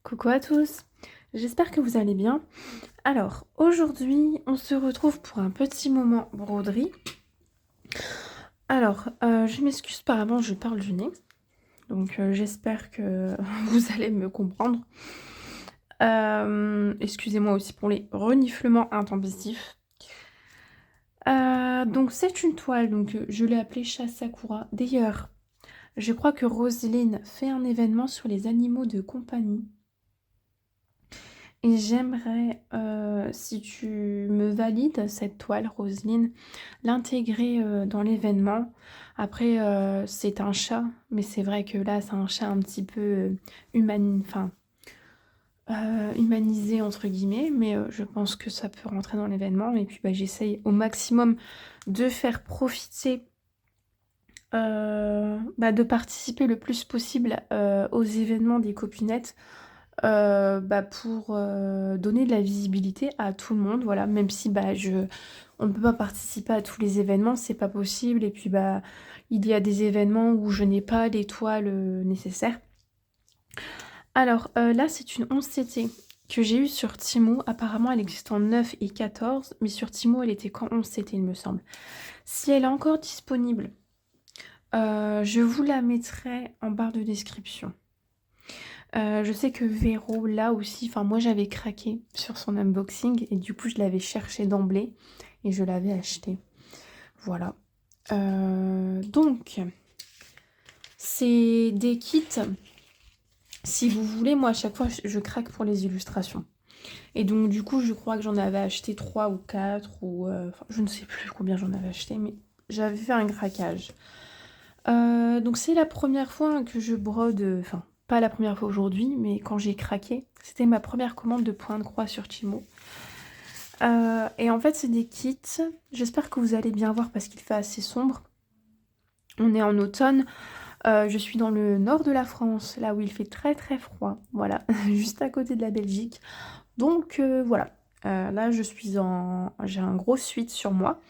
Coucou à tous, j'espère que vous allez bien. Alors, aujourd'hui, on se retrouve pour un petit moment broderie. Alors, je m'excuse par avance, je parle du nez. Donc, j'espère que vous allez me comprendre. Excusez-moi aussi pour les reniflements intempestifs. Donc, c'est une toile, donc je l'ai appelée Chat Sakura. D'ailleurs, je crois que Roselyne fait un événement sur les animaux de compagnie. Et j'aimerais, si tu me valides cette toile, Roselyne, l'intégrer dans l'événement. Après, c'est un chat, mais c'est vrai que là, c'est un chat un petit peu humanisé, entre guillemets, mais je pense que ça peut rentrer dans l'événement. Et puis, bah, j'essaye au maximum de faire profiter, de participer le plus possible aux événements des copinettes. Pour donner de la visibilité à tout le monde, voilà, même si on ne peut pas participer à tous les événements, c'est pas possible, et puis il y a des événements où je n'ai pas l'étoile nécessaire. Alors là, c'est une 11CT que j'ai eue sur Timo. Apparemment elle existe en 9 et 14, mais sur Timo elle était qu'en 11CT, il me semble. Si elle est encore disponible, je vous la mettrai en barre de description. Je sais que Véro, là aussi, enfin moi j'avais craqué sur son unboxing et du coup je l'avais cherché d'emblée et je l'avais acheté. Voilà. Donc, c'est des kits. Si vous voulez, moi à chaque fois je craque pour les illustrations. Et donc du coup je crois que j'en avais acheté 3 ou 4 ou... je ne sais plus combien j'en avais acheté, mais j'avais fait un craquage. Donc c'est la première fois que je brode... Enfin, pas la première fois aujourd'hui, mais quand j'ai craqué, c'était ma première commande de point de croix sur Timo. Et en fait, c'est des kits. J'espère que vous allez bien voir parce qu'il fait assez sombre. On est en automne. Je suis dans le nord de la France, là où il fait très très froid. Voilà, juste à côté de la Belgique. Donc voilà. Là, j'ai un gros suite sur moi.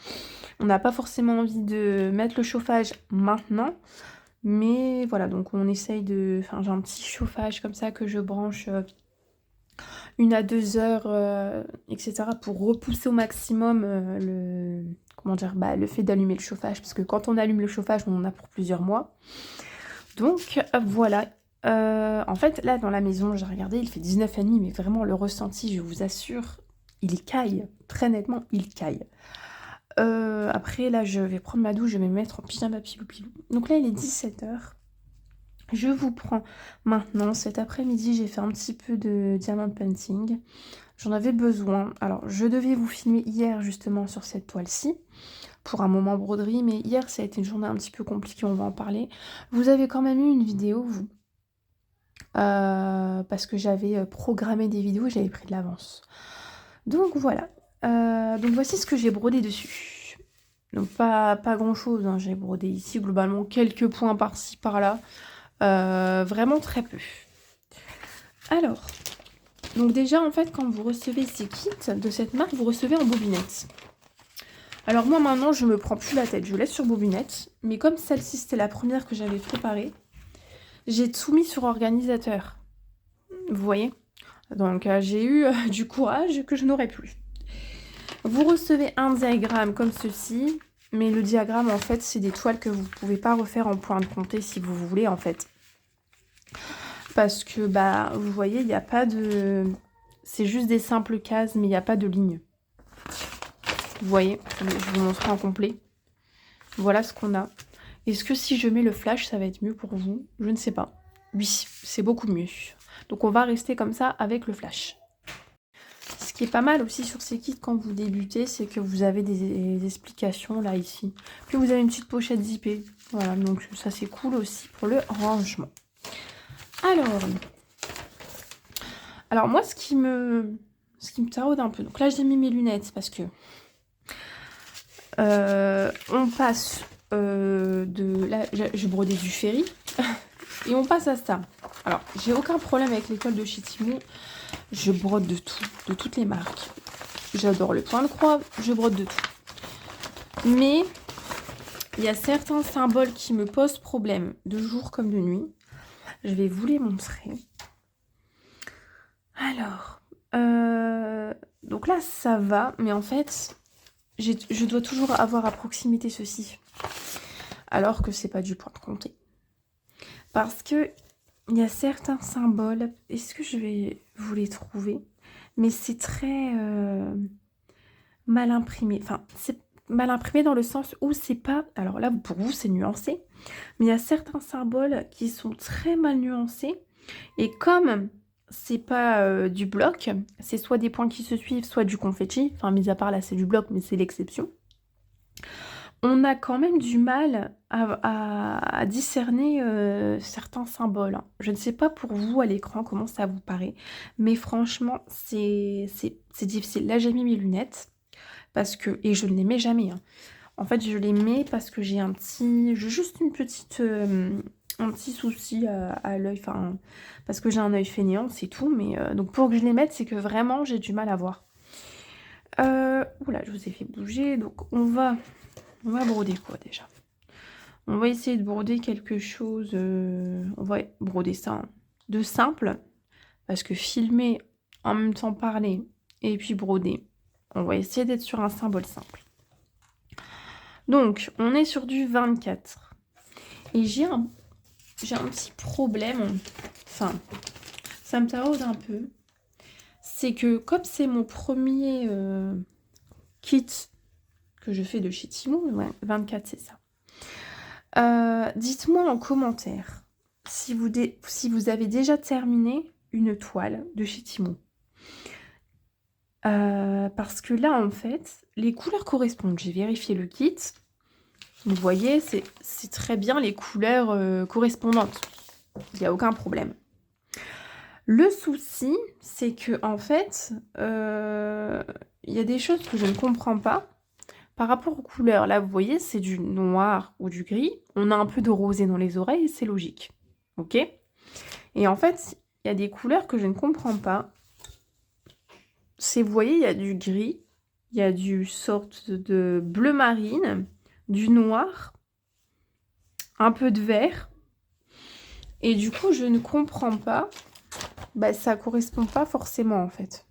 On n'a pas forcément envie de mettre le chauffage maintenant. Mais voilà, donc on essaye de... Enfin, j'ai un petit chauffage comme ça que je branche 1 à 2 heures, etc. pour repousser au maximum le fait d'allumer le chauffage. Parce que quand on allume le chauffage, on en a pour plusieurs mois. Donc voilà. En fait, là, dans la maison, j'ai regardé, il fait 19,5, mais vraiment, le ressenti, je vous assure, il caille. Très nettement, il caille. Après, là, je vais prendre ma douche, je vais me mettre en pyjama pilou-pilou. Donc là, il est 17h. Je vous prends maintenant. Cet après-midi, j'ai fait un petit peu de diamond painting. J'en avais besoin. Alors, je devais vous filmer hier, justement, sur cette toile-ci, pour un moment broderie. Mais hier, ça a été une journée un petit peu compliquée, on va en parler. Vous avez quand même eu une vidéo, vous. Parce que j'avais programmé des vidéos et j'avais pris de l'avance. Donc, voilà. Donc, voici ce que j'ai brodé dessus. Donc pas grand chose, hein. J'ai brodé ici globalement quelques points par-ci par-là, vraiment très peu. Alors, donc déjà en fait quand vous recevez ces kits de cette marque, vous recevez en bobinette. Alors moi maintenant je me prends plus la tête, je laisse sur bobinette, mais comme celle-ci c'était la première que j'avais préparée, j'ai tout mis sur organisateur. Vous voyez? Donc j'ai eu du courage que je n'aurais plus. Vous recevez un diagramme comme ceci. Mais le diagramme, en fait, c'est des toiles que vous ne pouvez pas refaire en point de comté si vous voulez, en fait. Parce que, vous voyez, il n'y a pas de... C'est juste des simples cases, mais il n'y a pas de ligne. Vous voyez, je vais vous montrer en complet. Voilà ce qu'on a. Est-ce que si je mets le flash, ça va être mieux pour vous? Je ne sais pas. Oui, c'est beaucoup mieux. Donc, on va rester comme ça avec le flash. Ce qui est pas mal aussi sur ces kits quand vous débutez, c'est que vous avez des explications là, ici. Puis vous avez une petite pochette zippée. Voilà, donc ça c'est cool aussi pour le rangement. Alors moi ce qui me taraude un peu, donc là j'ai mis mes lunettes parce que on passe là j'ai brodé du ferry et on passe à ça. Alors j'ai aucun problème avec l'école de chez Timo. Je brode de tout, de toutes les marques. J'adore le point de croix, je brode de tout. Mais il y a certains symboles qui me posent problème, de jour comme de nuit. Je vais vous les montrer. Alors, donc là, ça va, mais en fait, je dois toujours avoir à proximité ceci, alors que c'est pas du point de compter. Parce que il y a certains symboles, est-ce que je vais vous les trouver? Mais c'est très mal imprimé. Enfin, c'est mal imprimé dans le sens où c'est pas... Alors là, pour vous, c'est nuancé. Mais il y a certains symboles qui sont très mal nuancés. Et comme c'est pas du bloc, c'est soit des points qui se suivent, soit du confetti. Enfin, mis à part là, c'est du bloc, mais c'est l'exception. On a quand même du mal à discerner certains symboles, hein. Je ne sais pas pour vous à l'écran comment ça vous paraît, mais franchement, c'est difficile. Là, j'ai mis mes lunettes parce que... Et je ne les mets jamais, hein. En fait, je les mets parce que j'ai juste une petite... un petit souci à l'œil, enfin, parce que j'ai un œil fainéant, c'est tout. Mais donc pour que je les mette, c'est que vraiment, j'ai du mal à voir. Oula, je vous ai fait bouger, donc on va broder quoi déjà? On va essayer de broder quelque chose, on va broder ça, hein, de simple, parce que filmer, en même temps parler, et puis broder, on va essayer d'être sur un symbole simple. Donc, on est sur du 24. Et j'ai un petit problème, enfin, ça me taraude un peu, c'est que comme c'est mon premier kit que je fais de chez Temu, ouais, 24 c'est ça. Dites-moi en commentaire si vous avez déjà terminé une toile de chez Temu. Parce que là, en fait, les couleurs correspondent. J'ai vérifié le kit. Vous voyez, c'est très bien les couleurs correspondantes. Il n'y a aucun problème. Le souci, c'est que en fait, il y a des choses que je ne comprends pas. Par rapport aux couleurs, là, vous voyez, c'est du noir ou du gris. On a un peu de rosé dans les oreilles, c'est logique. Ok? Et en fait, il y a des couleurs que je ne comprends pas. Vous voyez, il y a du gris, il y a du sorte de bleu marine, du noir, un peu de vert. Et du coup, je ne comprends pas. Bah, ça correspond pas forcément, en fait.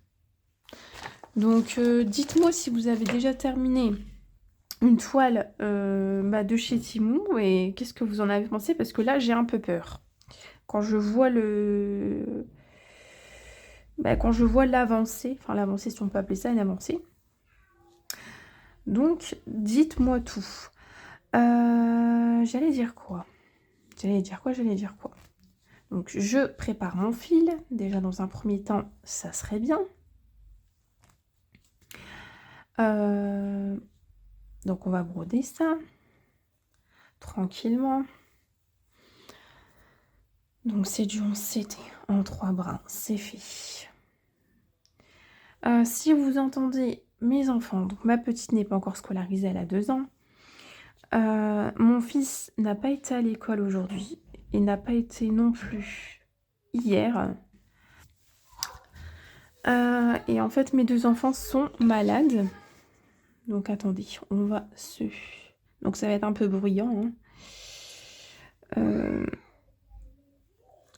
Donc, dites-moi si vous avez déjà terminé une toile de chez Temu et qu'est-ce que vous en avez pensé, parce que là j'ai un peu peur quand je vois quand je vois l'avancée, enfin l'avancée si on peut appeler ça une avancée. Donc dites-moi tout. J'allais dire quoi Donc je prépare mon fil déjà dans un premier temps, ça serait bien. Donc on va broder ça tranquillement. Donc c'est du 11 CT en 3 brins, c'est fait. Si vous entendez mes enfants, donc ma petite n'est pas encore scolarisée, elle a 2 ans. Mon fils n'a pas été à l'école aujourd'hui et n'a pas été non plus hier. Et en fait mes 2 enfants sont malades. Donc attendez, on va se... Donc ça va être un peu bruyant, hein.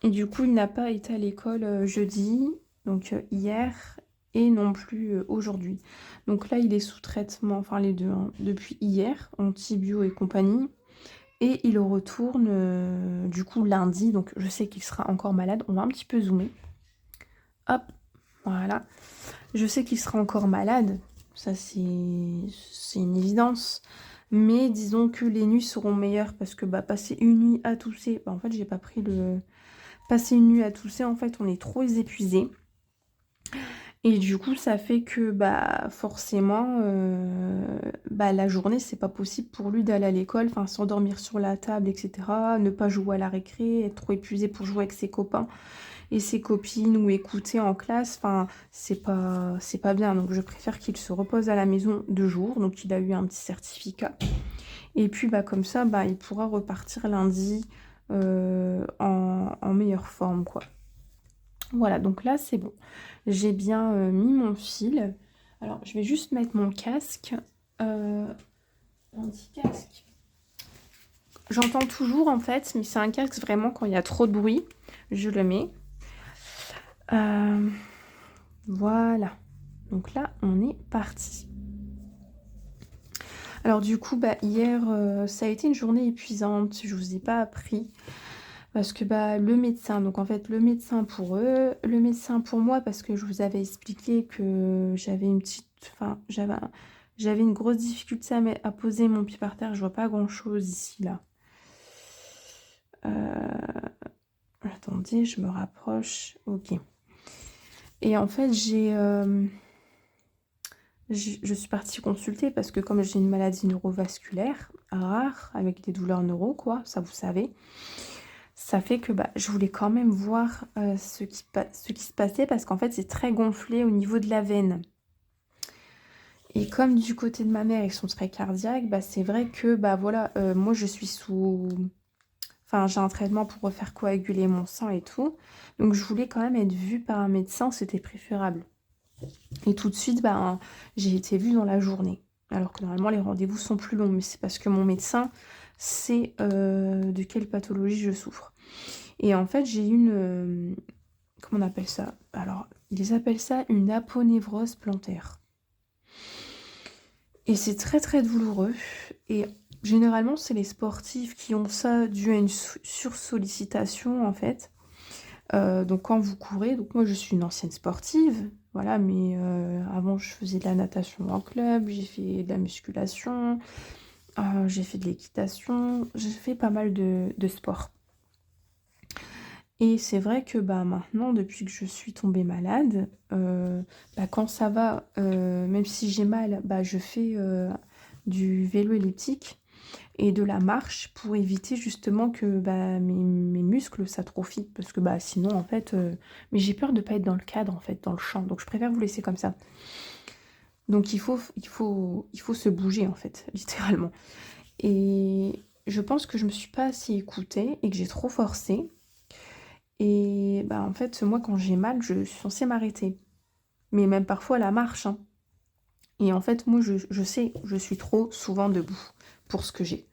Et du coup, il n'a pas été à l'école jeudi, donc hier, et non plus aujourd'hui. Donc là, il est sous traitement, enfin les deux, hein, depuis hier, antibio et compagnie. Et il retourne du coup lundi, donc je sais qu'il sera encore malade. On va un petit peu zoomer. Hop, voilà. Je sais qu'il sera encore malade, ça c'est une évidence. Mais disons que les nuits seront meilleures parce que passer une nuit à tousser, en fait j'ai pas pris le... Passer une nuit à tousser, en fait, on est trop épuisé. Et du coup, ça fait que forcément, la journée, c'est pas possible pour lui d'aller à l'école, enfin s'endormir sur la table, etc. Ne pas jouer à la récré, être trop épuisé pour jouer avec ses copains et ses copines ou écouter en classe. Enfin, c'est pas bien. Donc, je préfère qu'il se repose à la maison 2 jours. Donc, il a eu un petit certificat. Et puis, comme ça, il pourra repartir lundi en meilleure forme, quoi. Voilà, donc là, c'est bon. J'ai bien mis mon fil. Alors, je vais juste mettre mon casque. Un petit casque. J'entends toujours, en fait, mais c'est un casque vraiment quand il y a trop de bruit. Je le mets. Voilà. Donc là, on est parti. Alors du coup, hier, ça a été une journée épuisante. Je vous ai pas appris parce que le médecin, donc en fait le médecin pour eux, le médecin pour moi parce que je vous avais expliqué que j'avais une petite, enfin j'avais une grosse difficulté à poser mon pied par terre. Je vois pas grand-chose ici là. Attendez, je me rapproche. Ok. Et en fait je suis partie consulter parce que comme j'ai une maladie neurovasculaire rare, avec des douleurs neuro, quoi, ça vous savez, ça fait que je voulais quand même voir ce qui se passait parce qu'en fait c'est très gonflé au niveau de la veine. Et comme du côté de ma mère ils sont très cardiaques, c'est vrai que voilà, moi je suis sous... Enfin, j'ai un traitement pour refaire coaguler mon sang et tout. Donc je voulais quand même être vue par un médecin, c'était préférable. Et tout de suite, j'ai été vue dans la journée. Alors que normalement, les rendez-vous sont plus longs. Mais c'est parce que mon médecin sait de quelle pathologie je souffre. Et en fait, j'ai une... comment on appelle ça? Alors, ils appellent ça une aponévrose plantaire. Et c'est très très douloureux. Et généralement, c'est les sportifs qui ont ça dû à une sursollicitation, en fait. Donc quand vous courez, donc moi je suis une ancienne sportive, voilà, mais avant je faisais de la natation en club, j'ai fait de la musculation, j'ai fait de l'équitation, j'ai fait pas mal de sport. Et c'est vrai que maintenant, depuis que je suis tombée malade, quand ça va, même si j'ai mal, je fais du vélo elliptique et de la marche pour éviter justement que mes muscles s'atrophient parce que sinon en fait mais j'ai peur de pas être dans le cadre en fait dans le champ, donc je préfère vous laisser comme ça. Donc il faut se bouger en fait littéralement. Et je pense que je me suis pas assez écoutée et que j'ai trop forcé. Et en fait moi quand j'ai mal je suis censée m'arrêter, mais même parfois la marche, hein. Et en fait moi je sais je suis trop souvent debout pour ce que j'ai.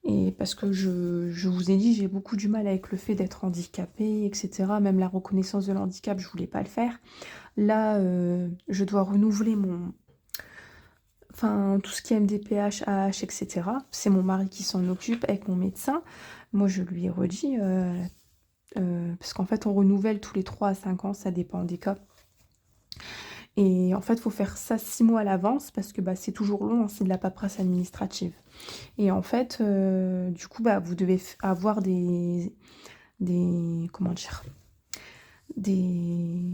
Et parce que je vous ai dit, j'ai beaucoup du mal avec le fait d'être handicapée, etc. Même la reconnaissance de l'handicap, je voulais pas le faire. Là, je dois renouveler enfin, tout ce qui est MDPH, AH, etc. C'est mon mari qui s'en occupe avec mon médecin. Moi, je lui ai redit, parce qu'en fait, on renouvelle tous les 3 à 5 ans, ça dépend des cas. Et en fait, il faut faire ça 6 mois à l'avance parce que c'est toujours long, hein, c'est de la paperasse administrative. Et en fait, du coup, vous devez avoir comment dire, des,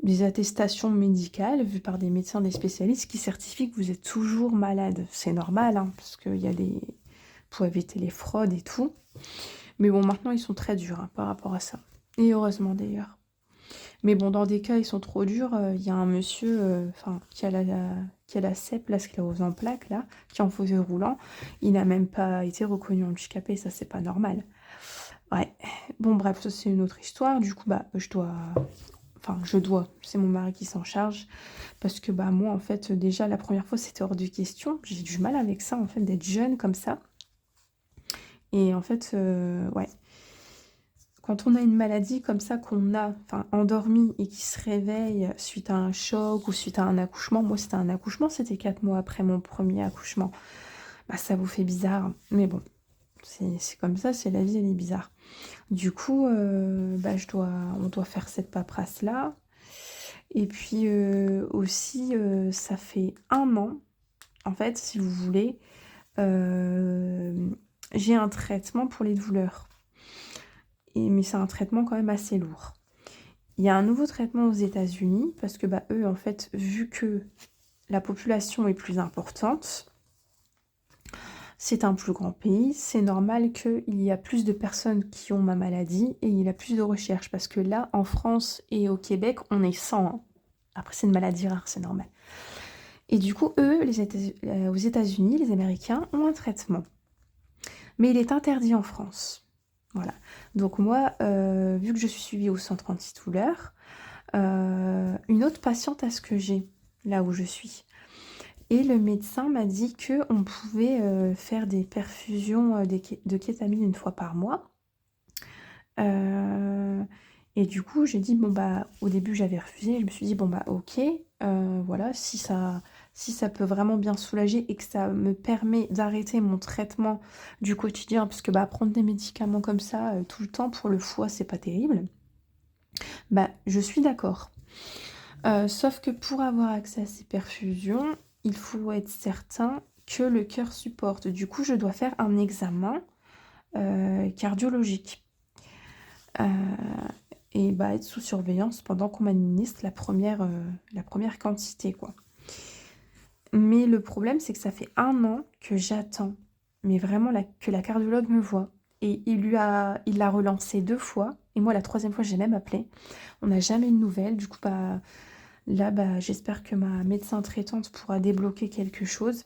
des attestations médicales vues par des médecins, des spécialistes qui certifient que vous êtes toujours malade. C'est normal, hein, parce qu'il y a pour éviter les fraudes et tout. Mais bon, maintenant, ils sont très durs par rapport à ça. Et heureusement d'ailleurs. Mais bon, dans des cas, ils sont trop durs. Il y a un monsieur qui a la CEP, la sclérose en plaques, là, qui est en fauteuil roulant. Il n'a même pas été reconnu handicapé, ça, c'est pas normal. Ouais. Bon, bref, ça, c'est une autre histoire. Du coup, c'est mon mari qui s'en charge. Parce que, moi, en fait, déjà, la première fois, c'était hors de question. J'ai du mal avec ça, en fait, d'être jeune comme ça. Et en fait, ouais. Quand on a une maladie comme ça qu'on a endormi et qui se réveille suite à un choc ou suite à un accouchement, moi c'était un accouchement, c'était 4 mois après mon premier accouchement, ça vous fait bizarre. Mais bon, c'est comme ça, c'est la vie, elle est bizarre. Du coup, on doit faire cette paperasse-là. Et puis aussi, ça fait 1 an, en fait, si vous voulez, j'ai un traitement pour les douleurs. Mais c'est un traitement quand même assez lourd. Il y a un nouveau traitement aux États-Unis parce que eux, en fait, vu que la population est plus importante, c'est un plus grand pays, c'est normal qu'il y a plus de personnes qui ont ma maladie et il y a plus de recherches parce que là, en France et au Québec, on est 100. Hein. Après, c'est une maladie rare, c'est normal. Et du coup, eux, aux États-Unis, les Américains ont un traitement. Mais il est interdit en France. Voilà. Donc moi, vu que je suis suivie au centre antidouleur, une autre patiente a ce que j'ai, là où je suis. Et le médecin m'a dit qu'on pouvait faire des perfusions de kétamine 1 fois par mois. Et du coup, j'ai dit, bon, bah, au début, j'avais refusé. Je me suis dit, bon, bah, ok, voilà, si ça peut vraiment bien soulager et que ça me permet d'arrêter mon traitement du quotidien, parce que bah, prendre des médicaments comme ça tout le temps pour le foie, c'est pas terrible, bah, je suis d'accord. Sauf que pour avoir accès à ces perfusions, il faut être certain que le cœur supporte. Du coup, je dois faire un examen cardiologique. Euh, et bah, être sous surveillance pendant qu'on m'administre la première quantité, quoi. Mais le problème, c'est que ça fait 1 an que j'attends, mais vraiment que la cardiologue me voit. Et il l'a relancé 2 fois, et moi la troisième fois, j'ai même appelé. On n'a jamais eu de nouvelles, du coup, bah, là, bah, j'espère que ma médecin traitante pourra débloquer quelque chose.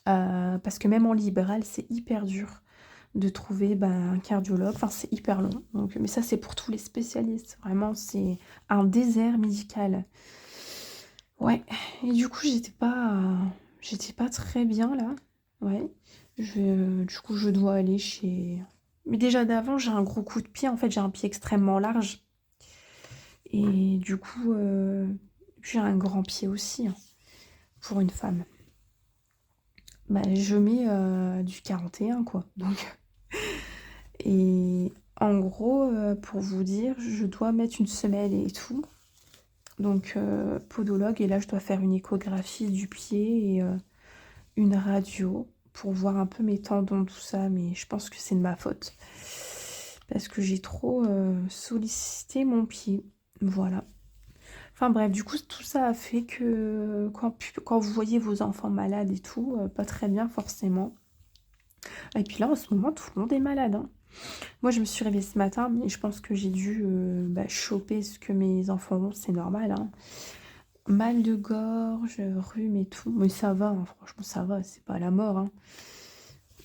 Parce que même en libéral, c'est hyper dur de trouver bah, un cardiologue. Enfin, c'est hyper long. Donc, mais ça, c'est pour tous les spécialistes. Vraiment, c'est un désert médical. Ouais. Et du coup, j'étais pas très bien là. Ouais. Du coup, je dois aller chez. Mais déjà d'avant, j'ai un gros coup de pied. En fait, j'ai un pied extrêmement large. Et du coup, j'ai un grand pied aussi hein, pour une femme. Bah, je mets du 41 quoi. Donc, et en gros, pour vous dire, je dois mettre une semelle et tout. Donc, podologue, et là, je dois faire une échographie du pied et une radio pour voir un peu mes tendons, tout ça. Mais je pense que c'est de ma faute. Parce que j'ai trop sollicité mon pied. Voilà. Enfin bref, du coup, tout ça a fait que quand vous voyez vos enfants malades et tout, pas très bien forcément. Et puis là, en ce moment, tout le monde est malade, hein. Moi, je me suis réveillée ce matin, mais je pense que j'ai dû bah, choper ce que mes enfants ont, c'est normal, hein. Mal de gorge, rhume et tout. Mais ça va, hein, franchement, ça va, c'est pas la mort, hein.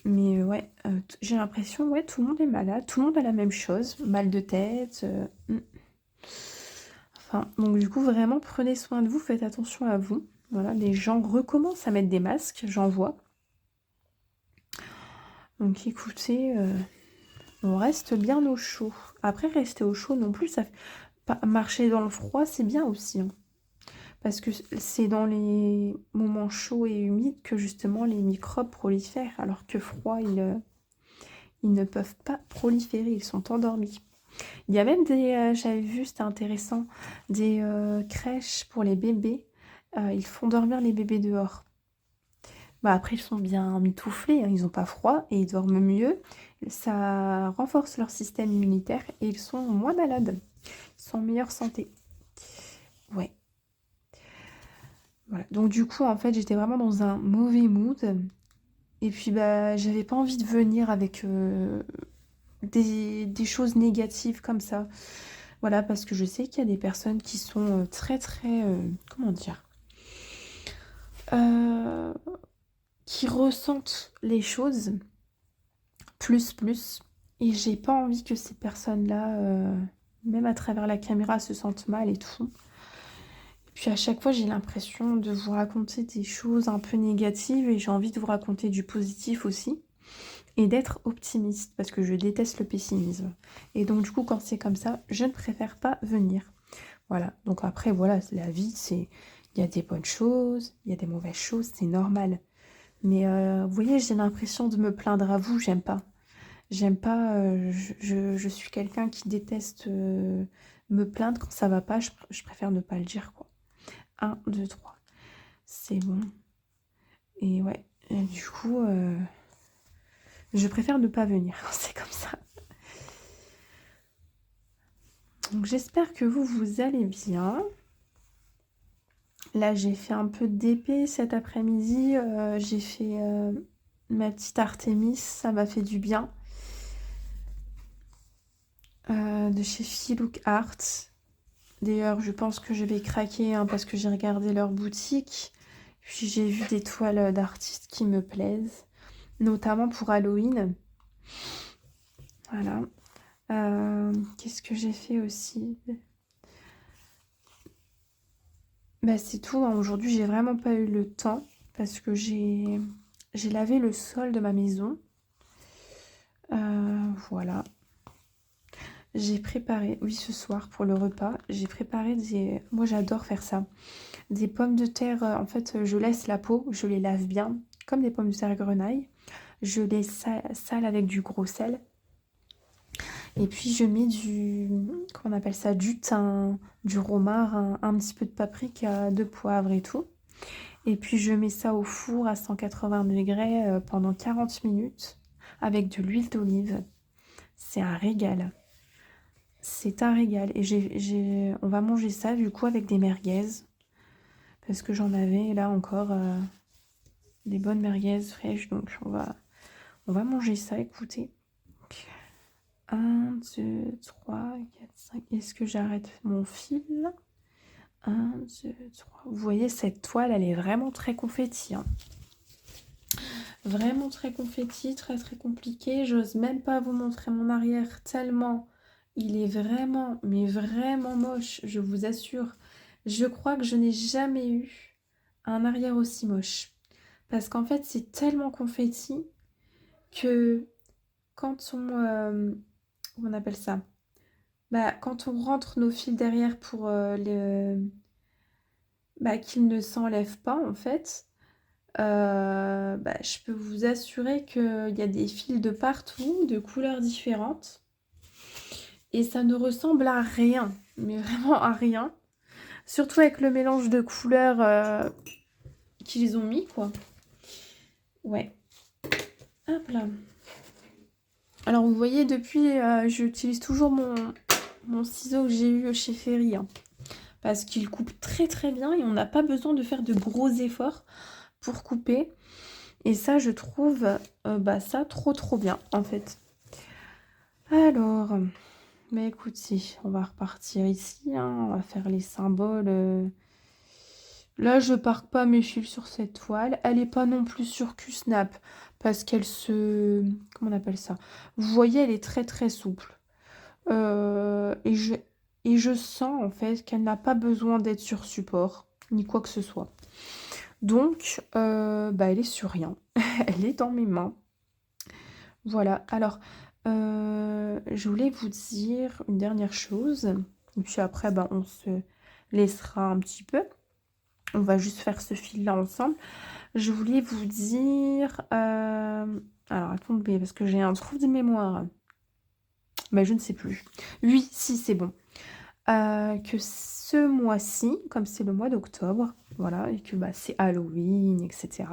Mais ouais, j'ai l'impression, ouais, tout le monde est malade, tout le monde a la même chose, mal de tête. Enfin, donc du coup, vraiment, prenez soin de vous, faites attention à vous. Voilà, les gens recommencent à mettre des masques, j'en vois. Donc écoutez, on reste bien au chaud. Après, rester au chaud non plus, marcher dans le froid, c'est bien aussi, hein. Parce que c'est dans les moments chauds et humides que justement les microbes prolifèrent, alors que froid, ils ne peuvent pas proliférer, ils sont endormis. Il y a même j'avais vu, c'était intéressant, des crèches pour les bébés. Ils font dormir les bébés dehors. Bah après, ils sont bien mitouflés, hein, ils n'ont pas froid et ils dorment mieux. Ça renforce leur système immunitaire et ils sont moins malades. Ils sont en meilleure santé. Ouais. Voilà. Donc du coup, en fait, j'étais vraiment dans un mauvais mood. Et puis, bah, j'avais pas envie de venir avec des choses négatives comme ça. Voilà, parce que je sais qu'il y a des personnes qui sont très, très... comment dire euh, qui ressentent les choses plus. Et j'ai pas envie que ces personnes-là, même à travers la caméra, se sentent mal et tout. Et puis à chaque fois, j'ai l'impression de vous raconter des choses un peu négatives et j'ai envie de vous raconter du positif aussi. Et d'être optimiste, parce que je déteste le pessimisme. Et donc du coup, quand c'est comme ça, je ne préfère pas venir. Voilà. Donc après, voilà, la vie, c'est... Il y a des bonnes choses, il y a des mauvaises choses, c'est normal. Mais vous voyez, j'ai l'impression de me plaindre à vous, j'aime pas. J'aime pas, je suis quelqu'un qui déteste me plaindre quand ça va pas, je préfère ne pas le dire, quoi. 1, 2, 3. C'est bon. Et ouais, et du coup, je préfère ne pas venir quand c'est comme ça. Donc j'espère que vous allez bien. Là, j'ai fait un peu d'épée cet après-midi. J'ai fait ma petite Artémis, ça m'a fait du bien. De chez Philook Art. D'ailleurs, je pense que je vais craquer hein, parce que j'ai regardé leur boutique. Puis j'ai vu des toiles d'artistes qui me plaisent, notamment pour Halloween. Voilà. Qu'est-ce que j'ai fait aussi? Bah, c'est tout, hein. Aujourd'hui, j'ai vraiment pas eu le temps parce que j'ai lavé le sol de ma maison. Voilà. J'ai préparé, oui, ce soir pour le repas, j'ai préparé des... Moi, j'adore faire ça. Des pommes de terre, en fait, je laisse la peau, je les lave bien, comme des pommes de terre grenaille. Je les sale avec du gros sel. Et puis, je mets du... Comment on appelle ça? Du thym, du romarin, un petit peu de paprika, de poivre et tout. Et puis, je mets ça au four à 180 degrés pendant 40 minutes avec de l'huile d'olive. C'est un régal. C'est un régal. Et on va manger ça du coup avec des merguez. Parce que j'en avais là encore des bonnes merguez fraîches. Donc on va manger ça, écoutez. 1, 2, 3, 4, 5. Est-ce que j'arrête mon fil? 1, 2, 3. Vous voyez, cette toile, elle est vraiment très confetti. Hein. Vraiment très confetti, très très compliqué. J'ose même pas vous montrer mon arrière tellement il est vraiment, mais vraiment moche, je vous assure. Je crois que je n'ai jamais eu un arrière aussi moche. Parce qu'en fait, c'est tellement confetti que quand comment on appelle ça? Bah, quand on rentre nos fils derrière pour qu'ils ne s'enlèvent pas, en fait, je peux vous assurer qu'il y a des fils de partout, de couleurs différentes. Et ça ne ressemble à rien, mais vraiment à rien. Surtout avec le mélange de couleurs qu'ils ont mis, quoi. Ouais. Hop là. Alors, vous voyez, depuis, j'utilise toujours mon ciseau que j'ai eu chez Ferry. Hein, parce qu'il coupe très très bien et on n'a pas besoin de faire de gros efforts pour couper. Et ça, je trouve ça trop trop bien, en fait. Alors, mais écoutez, on va repartir ici. Hein, on va faire les symboles. Là, je parque pas mes fils sur cette toile. Elle n'est pas non plus sur Q-Snap parce qu'elle se... Comment on appelle ça? Vous voyez, elle est très très souple. Et je sens en fait qu'elle n'a pas besoin d'être sur support, ni quoi que ce soit. Donc, elle est sur rien. Elle est dans mes mains. Voilà. Alors, je voulais vous dire une dernière chose. Et puis après, on se laissera un petit peu. On va juste faire ce fil-là ensemble. Je voulais vous dire... Alors, attendez, parce que j'ai un trou de mémoire. Je ne sais plus. Oui, si, c'est bon. Que ce mois-ci, comme c'est le mois d'octobre, voilà, et que c'est Halloween, etc.,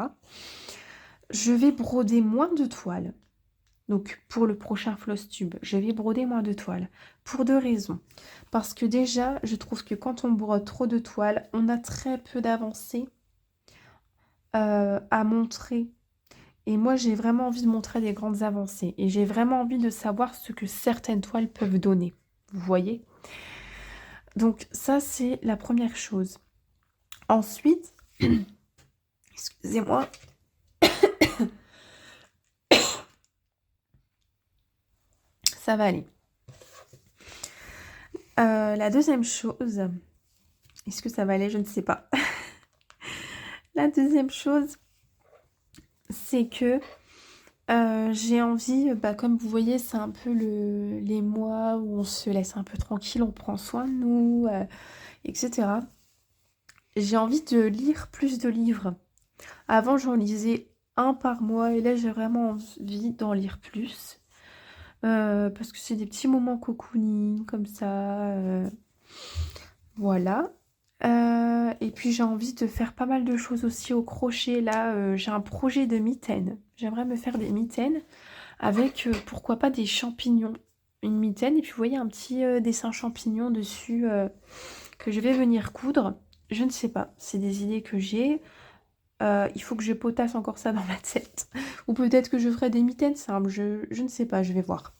je vais broder moins de toiles. Donc, pour le prochain floss tube, je vais broder moins de toiles. Pour deux raisons. Parce que déjà, je trouve que quand on brode trop de toiles, on a très peu d'avancées à montrer. Et moi, j'ai vraiment envie de montrer des grandes avancées. Et j'ai vraiment envie de savoir ce que certaines toiles peuvent donner. Vous voyez? Donc ça, c'est la première chose. Ensuite, excusez-moi. Ça va aller. La deuxième chose, est-ce que ça va aller? Je ne sais pas. La deuxième chose, c'est que j'ai envie, comme vous voyez, c'est un peu les mois où on se laisse un peu tranquille, on prend soin de nous, etc. J'ai envie de lire plus de livres. Avant, j'en lisais un par mois et là, j'ai vraiment envie d'en lire plus. Parce que c'est des petits moments cocooning comme ça. Voilà. Et puis j'ai envie de faire pas mal de choses aussi au crochet. Là, j'ai un projet de mitaine. J'aimerais me faire des mitaines avec, pourquoi pas, des champignons. Une mitaine et puis vous voyez un petit dessin champignon dessus que je vais venir coudre. Je ne sais pas, c'est des idées que j'ai. Il faut que je potasse encore ça dans ma tête. Ou peut-être que je ferai des mitaines simples, je ne sais pas, je vais voir.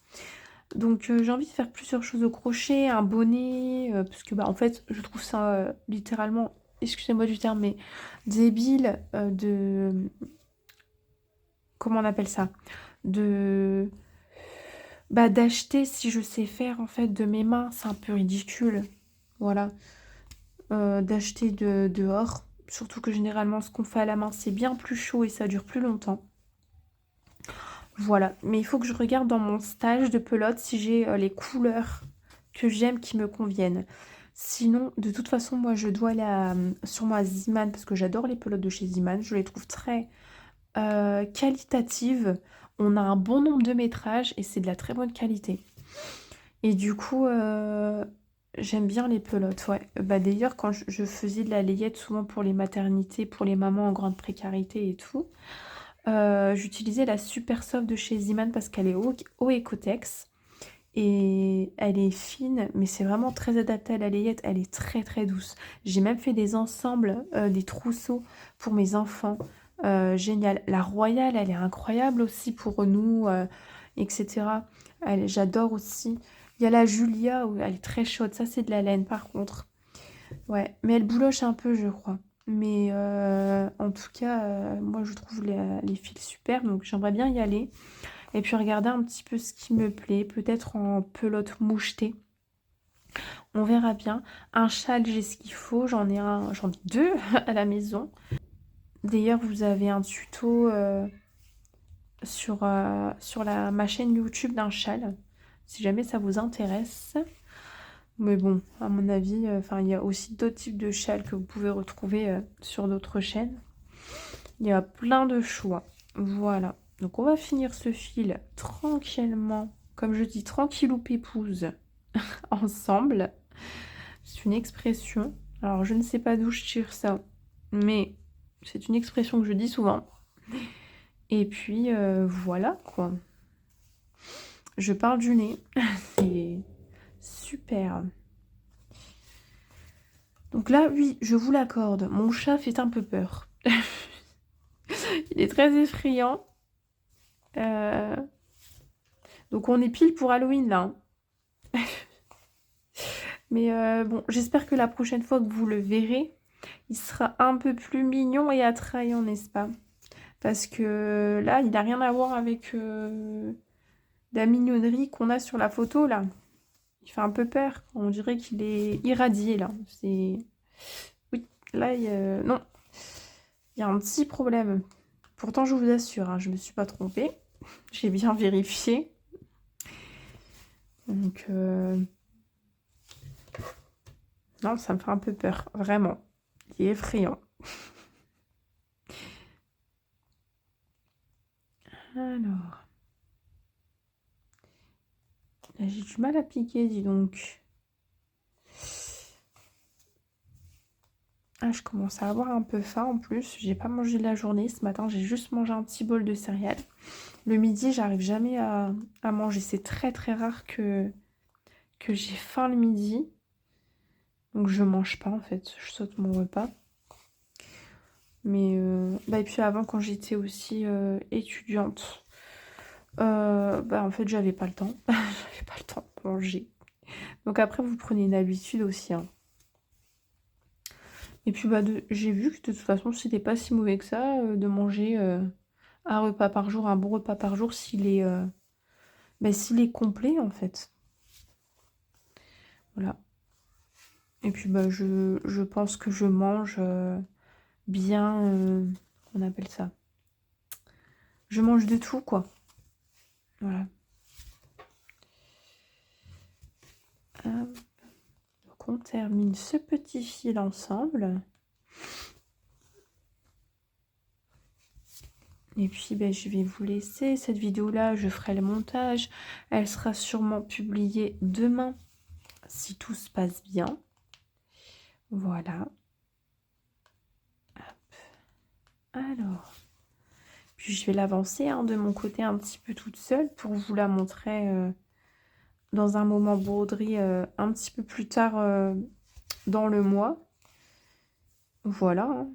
Donc j'ai envie de faire plusieurs choses au crochet, un bonnet, parce que en fait je trouve ça littéralement, excusez-moi du terme, mais débile comment on appelle ça? De d'acheter si je sais faire en fait de mes mains, c'est un peu ridicule. Voilà. D'acheter dehors. Surtout que généralement ce qu'on fait à la main c'est bien plus chaud et ça dure plus longtemps. Voilà, mais il faut que je regarde dans mon stage de pelote si j'ai les couleurs que j'aime qui me conviennent. Sinon, de toute façon, moi, je dois aller sûrement à Ziman parce que j'adore les pelotes de chez Ziman. Je les trouve très qualitatives. On a un bon nombre de métrages et c'est de la très bonne qualité. Et du coup, j'aime bien les pelotes, ouais. Bah, d'ailleurs, quand je faisais de la layette, souvent pour les maternités, pour les mamans en grande précarité et tout, j'utilisais la Super Soft de chez Ziman parce qu'elle est au Ecotex. Et elle est fine, mais c'est vraiment très adapté à la layette. Elle est très très douce. J'ai même fait des ensembles, des trousseaux pour mes enfants. Génial. La Royale, elle est incroyable aussi pour nous, etc. J'adore aussi. Il y a la Julia, où elle est très chaude. Ça, c'est de la laine par contre. Ouais, mais elle bouloche un peu, je crois. Mais en tout cas, moi, je trouve les fils super. Donc, j'aimerais bien y aller. Et puis regarder un petit peu ce qui me plaît, peut-être en pelote mouchetée. On verra bien. Un châle, j'ai ce qu'il faut. J'en ai deux à la maison. D'ailleurs, vous avez un tuto sur ma chaîne YouTube d'un châle, si jamais ça vous intéresse. Mais bon, à mon avis, il y a aussi d'autres types de châles que vous pouvez retrouver sur d'autres chaînes. Il y a plein de choix. Voilà. Donc on va finir ce fil tranquillement, comme je dis, tranquillou pépouze, ensemble. C'est une expression. Alors je ne sais pas d'où je tire ça, mais c'est une expression que je dis souvent. Et puis voilà quoi. Je parle du nez. C'est super. Donc là, oui, je vous l'accorde. Mon chat fait un peu peur. Il est très effrayant. Euh, Donc on est pile pour Halloween là, hein. Mais bon, j'espère que la prochaine fois que vous le verrez, il sera un peu plus mignon et attrayant, n'est-ce pas? Parce que là, il n'a rien à voir avec la mignonnerie qu'on a sur la photo là. Il fait un peu peur. On dirait qu'il est irradié là. C'est... Oui, là, non. Il y a un petit problème. Pourtant, je vous assure, hein, je ne me suis pas trompée. J'ai bien vérifié. Donc... Non, ça me fait un peu peur, vraiment. Il est effrayant. Alors, là, j'ai du mal à piquer, dis donc. Ah, je commence à avoir un peu faim en plus. J'ai pas mangé de la journée. Ce matin, j'ai juste mangé un petit bol de céréales. Le midi, j'arrive jamais à manger. C'est très très rare que j'ai faim le midi. Donc je mange pas en fait. Je saute mon repas. Mais et puis avant, quand j'étais aussi étudiante, en fait, j'avais pas le temps. J'avais pas le temps de manger. Donc après, vous prenez une habitude aussi, hein. Et puis j'ai vu que de toute façon, c'était pas si mauvais que ça de manger un repas par jour, un bon repas par jour, s'il est complet en fait. Voilà. Et puis je pense que je mange bien, on appelle ça. Je mange de tout, quoi. Voilà. Donc on termine ce petit fil ensemble. Et puis je vais vous laisser. Cette vidéo-là, je ferai le montage. Elle sera sûrement publiée demain, si tout se passe bien. Voilà. Hop. Alors, puis je vais l'avancer de mon côté un petit peu toute seule pour vous la montrer dans un moment broderie un petit peu plus tard dans le mois. Voilà, hein.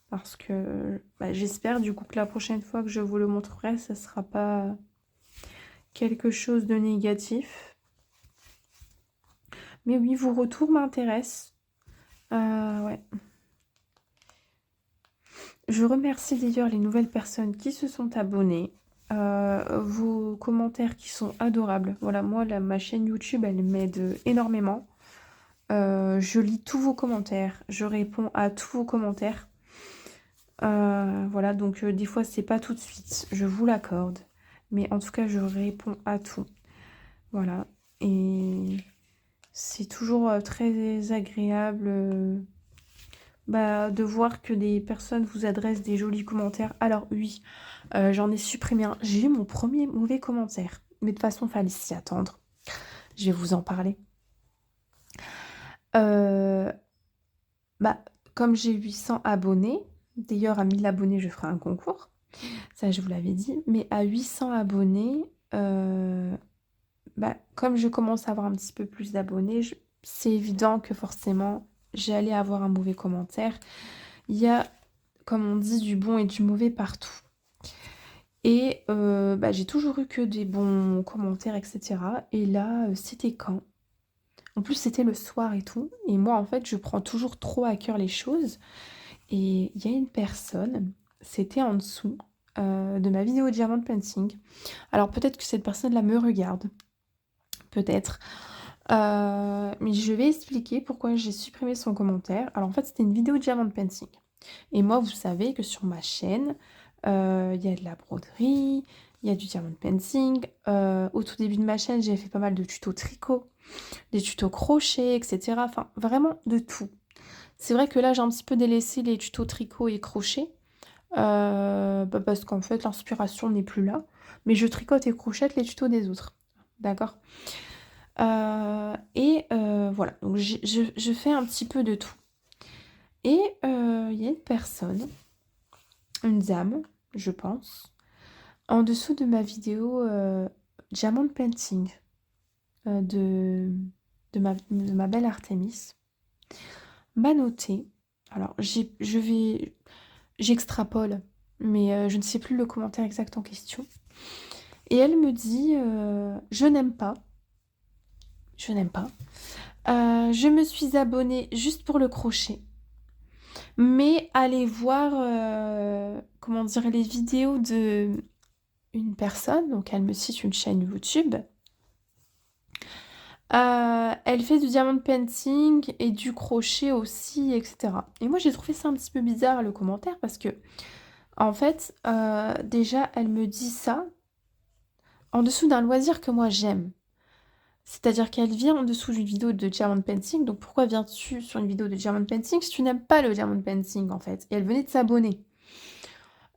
Parce que j'espère du coup que la prochaine fois que je vous le montrerai, ça ne sera pas quelque chose de négatif. Mais oui, vos retours m'intéressent. Ouais. Je remercie d'ailleurs les nouvelles personnes qui se sont abonnées. Vos commentaires qui sont adorables. Voilà, moi, ma chaîne YouTube, elle m'aide énormément. Je lis tous vos commentaires. Je réponds à tous vos commentaires. Voilà, donc des fois, c'est pas tout de suite, je vous l'accorde. Mais en tout cas, je réponds à tout. Voilà. Et c'est toujours très agréable de voir que des personnes vous adressent des jolis commentaires. Alors oui, j'en ai supprimé un. J'ai eu mon premier mauvais commentaire. Mais de toute façon, il fallait s'y attendre. Je vais vous en parler. Euh, Comme j'ai 800 abonnés, d'ailleurs à 1000 abonnés, je ferai un concours. Ça, je vous l'avais dit. Mais à 800 abonnés, comme je commence à avoir un petit peu plus d'abonnés, c'est évident que forcément, j'allais avoir un mauvais commentaire. Il y a, comme on dit, du bon et du mauvais partout. Et j'ai toujours eu que des bons commentaires, etc. Et là, c'était quand? En plus, c'était le soir et tout. Et moi, en fait, je prends toujours trop à cœur les choses. Et il y a une personne, c'était en dessous de ma vidéo Diamond Painting. Alors peut-être que cette personne-là me regarde. Peut-être. Mais je vais expliquer pourquoi j'ai supprimé son commentaire. Alors en fait, c'était une vidéo Diamond Painting. Et moi, vous savez que sur ma chaîne, il y a de la broderie, il y a du diamond painting. Au tout début de ma chaîne, j'ai fait pas mal de tutos tricot, des tutos crochet, etc. Enfin, vraiment de tout. C'est vrai que là, j'ai un petit peu délaissé les tutos tricot et crochet. Parce qu'en fait, l'inspiration n'est plus là. Mais je tricote et crochette les tutos des autres. D'accord? Voilà, donc je fais un petit peu de tout. Et il y a une personne, une dame, je pense, en dessous de ma vidéo Diamond Painting de ma belle Artemis, m'a noté. Alors, j'extrapole, mais je ne sais plus le commentaire exact en question. Et elle me dit je n'aime pas. Je n'aime pas. Je me suis abonnée juste pour le crochet. Mais allez voir, comment dire, les vidéos de une personne. Donc, elle me cite une chaîne YouTube. Elle fait du diamond painting et du crochet aussi, etc. Et moi, j'ai trouvé ça un petit peu bizarre, le commentaire, parce que, en fait, déjà, elle me dit ça en dessous d'un loisir que moi, j'aime. C'est-à-dire qu'elle vient en dessous d'une vidéo de diamond painting. Donc, pourquoi viens-tu sur une vidéo de diamond painting si tu n'aimes pas le diamond painting, en fait? Et elle venait de s'abonner.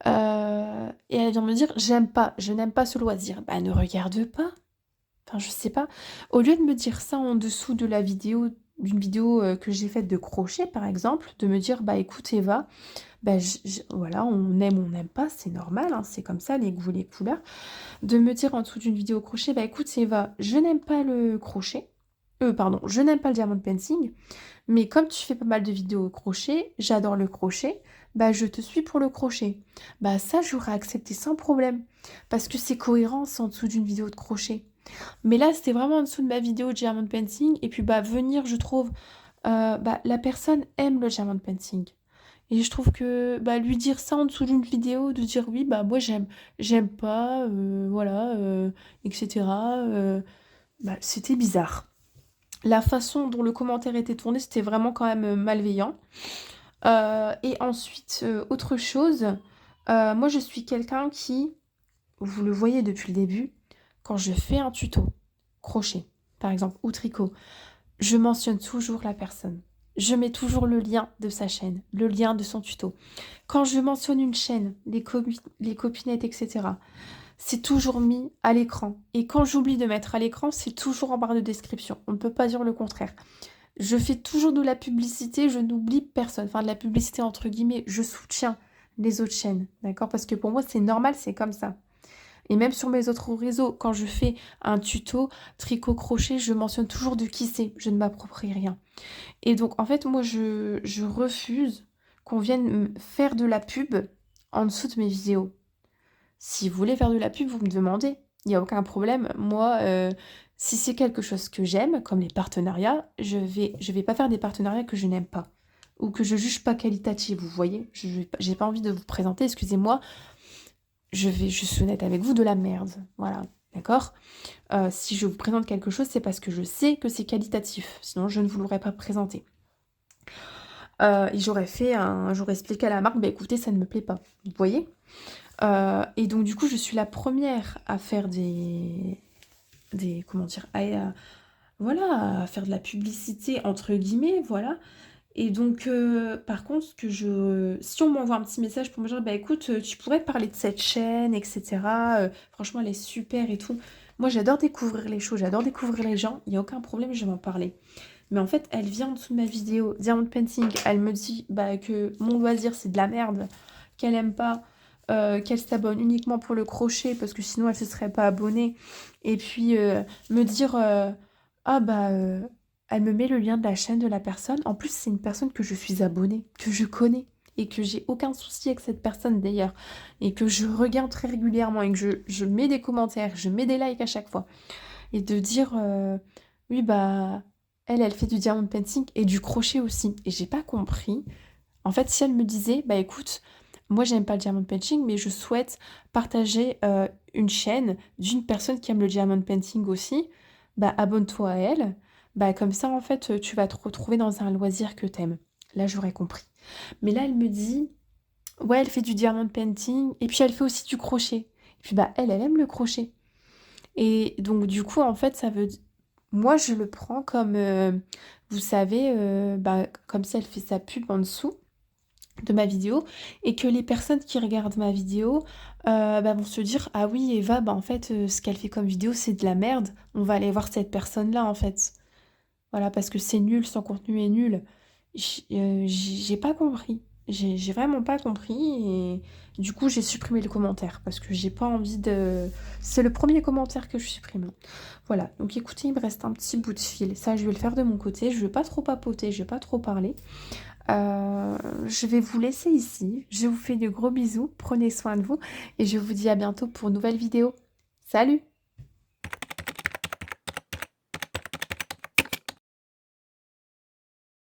Et elle vient me dire, j'aime pas, je n'aime pas ce loisir. Bah, ne regarde pas. Enfin, je sais pas. Au lieu de me dire ça en dessous de la vidéo, d'une vidéo que j'ai faite de crochet, par exemple, de me dire, bah écoute Eva, voilà, on aime ou on n'aime pas, c'est normal, hein, c'est comme ça, les goûts, les couleurs. De me dire en dessous d'une vidéo crochet, bah écoute Eva, je n'aime pas le crochet. Pardon, je n'aime pas le diamond painting, mais comme tu fais pas mal de vidéos crochet, j'adore le crochet, bah je te suis pour le crochet. Bah ça, j'aurais accepté sans problème, parce que c'est cohérent, c'est en dessous d'une vidéo de crochet. Mais là, c'était vraiment en dessous de ma vidéo de diamond painting, et puis venir, je trouve, la personne aime le diamond painting. Et je trouve que lui dire ça en dessous d'une vidéo, de dire oui, moi j'aime pas, voilà, etc. C'était bizarre. La façon dont le commentaire était tourné, c'était vraiment quand même malveillant. Et ensuite, autre chose, moi je suis quelqu'un qui, vous le voyez depuis le début, quand je fais un tuto, crochet par exemple, ou tricot, je mentionne toujours la personne. Je mets toujours le lien de sa chaîne, le lien de son tuto. Quand je mentionne une chaîne, les copinettes, etc., c'est toujours mis à l'écran. Et quand j'oublie de mettre à l'écran, c'est toujours en barre de description. On ne peut pas dire le contraire. Je fais toujours de la publicité, je n'oublie personne. Enfin, de la publicité entre guillemets, je soutiens les autres chaînes, d'accord? Parce que pour moi, c'est normal, c'est comme ça. Et même sur mes autres réseaux, quand je fais un tuto tricot-crochet, je mentionne toujours de qui c'est. Je ne m'approprie rien. Et donc, en fait, moi, je refuse qu'on vienne faire de la pub en dessous de mes vidéos. Si vous voulez faire de la pub, vous me demandez. Il n'y a aucun problème. Moi, si c'est quelque chose que j'aime, comme les partenariats, je vais pas faire des partenariats que je n'aime pas ou que je juge pas qualitatifs, vous voyez. J'ai pas envie de vous présenter, excusez-moi, je suis honnête avec vous, de la merde. Voilà, d'accord? Si je vous présente quelque chose, c'est parce que je sais que c'est qualitatif. Sinon, je ne vous l'aurais pas présenté. Et j'aurais expliqué à la marque, bah écoutez, ça ne me plaît pas. Vous voyez? Et donc du coup, je suis la première à faire comment dire? Voilà, à faire de la publicité entre guillemets, voilà. Et donc, par contre, si on m'envoie un petit message pour me dire, bah écoute, tu pourrais parler de cette chaîne, etc. Franchement, elle est super et tout. Moi, j'adore découvrir les choses, j'adore découvrir les gens. Il n'y a aucun problème, je vais en parler. Mais en fait, elle vient en dessous de ma vidéo, Diamond Painting. Elle me dit bah, que mon loisir, c'est de la merde, qu'elle aime pas, qu'elle s'abonne uniquement pour le crochet, parce que sinon, elle se serait pas abonnée. Et puis, me dire, ah bah, elle me met le lien de la chaîne de la personne. En plus, c'est une personne que je suis abonnée, que je connais. Et que j'ai aucun souci avec cette personne d'ailleurs. Et que je regarde très régulièrement. Et que je mets des commentaires, je mets des likes à chaque fois. Et de dire, oui, bah, elle fait du diamond painting et du crochet aussi. Et j'ai pas compris. En fait, si elle me disait, bah écoute, moi j'aime pas le diamond painting, mais je souhaite partager une chaîne d'une personne qui aime le diamond painting aussi, bah abonne-toi à elle. Bah comme ça, en fait, tu vas te retrouver dans un loisir que t'aimes. Là, j'aurais compris. Mais là, elle me dit, ouais, elle fait du diamond painting et puis elle fait aussi du crochet. Et puis bah elle aime le crochet. Et donc, du coup, en fait, moi, je le prends comme, vous savez, bah, comme si elle fait sa pub en dessous de ma vidéo et que les personnes qui regardent ma vidéo bah, vont se dire, ah oui, Eva, bah, en fait, ce qu'elle fait comme vidéo, c'est de la merde. On va aller voir cette personne-là, en fait. Voilà, parce que c'est nul, son contenu est nul. J'ai pas compris. J'ai vraiment pas compris et du coup j'ai supprimé le commentaire parce que j'ai pas envie de... C'est le premier commentaire que je supprime. Voilà, donc écoutez, il me reste un petit bout de fil. Ça, je vais le faire de mon côté. Je vais pas trop papoter, je vais pas trop parler. Je vais vous laisser ici. Je vous fais de gros bisous. Prenez soin de vous et je vous dis à bientôt pour une nouvelle vidéo. Salut!